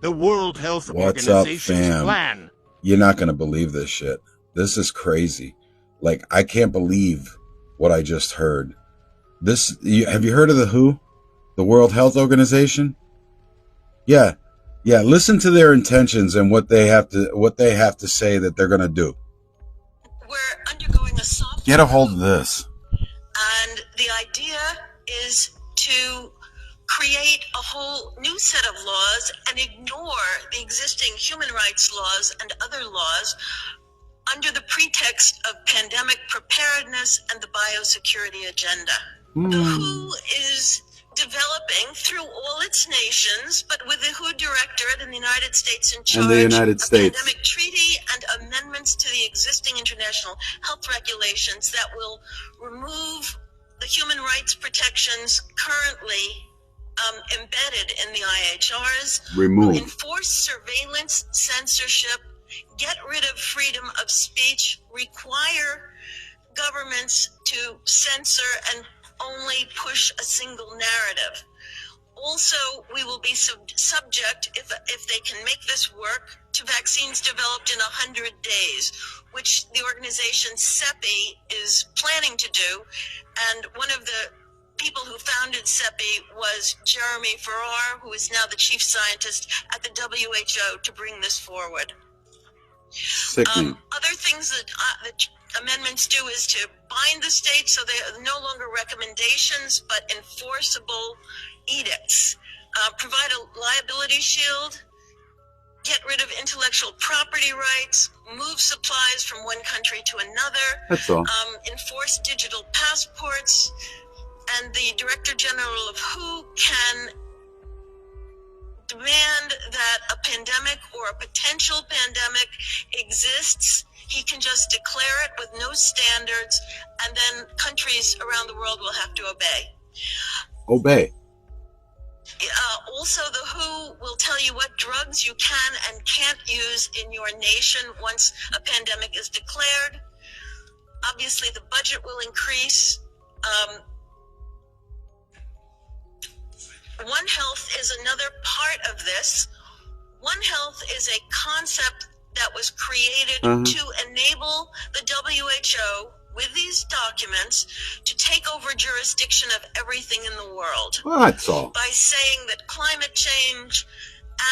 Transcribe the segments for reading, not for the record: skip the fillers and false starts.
The World Health What's up, Organization's fam? plan. You're not going to believe this shit. This is crazy. Like, I can't believe what I just heard. Have you heard of the WHO? The World Health Organization? Yeah. Listen to their intentions and what they have to say that they're going to do. We're undergoing a soft Get a hold of this. And the idea is to create a whole new set of laws and ignore the existing human rights laws and other laws under the pretext of pandemic preparedness and the biosecurity agenda. The WHO is developing through all its nations, but with the WHO Directorate in the United States in charge, And the United States. pandemic treaty and amendments to the existing international health regulations that will remove the human rights protections currently embedded in the IHRs, Remove. enforce surveillance, censorship, get rid of freedom of speech, require governments to censor and only push a single narrative. Also, we will be subject, if they can make this work, to vaccines developed in 100 days, which the organization CEPI is planning to do. And one of the people who founded CEPI was Jeremy Farrar, who is now the chief scientist at the WHO, to bring this forward. Sickening. Other things that amendments do is to bind the states so they are no longer recommendations but enforceable edicts. Provide a liability shield, get rid of intellectual property rights, move supplies from one country to another. That's all. Enforce digital passports, and the Director General of WHO can demand that a pandemic or a potential pandemic exists. He can just declare it with no standards, and then countries around the world will have to obey. Obey. Also, the WHO will tell you what drugs you can and can't use in your nation once a pandemic is declared. Obviously, the budget will increase. One Health is another part of this. One Health is a concept that was created to enable the WHO with these documents to take over jurisdiction of everything in the world. That's all. By saying that climate change,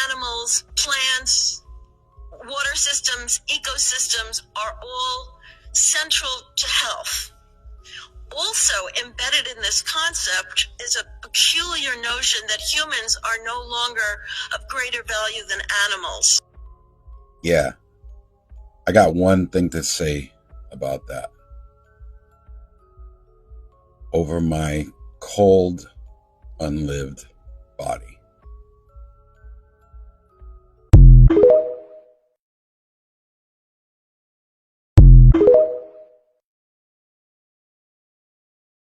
animals, plants, water systems, ecosystems are all central to health. Also embedded in this concept is a peculiar notion that humans are no longer of greater value than animals. Yeah. I got one thing to say about that. Over my cold, unlived body.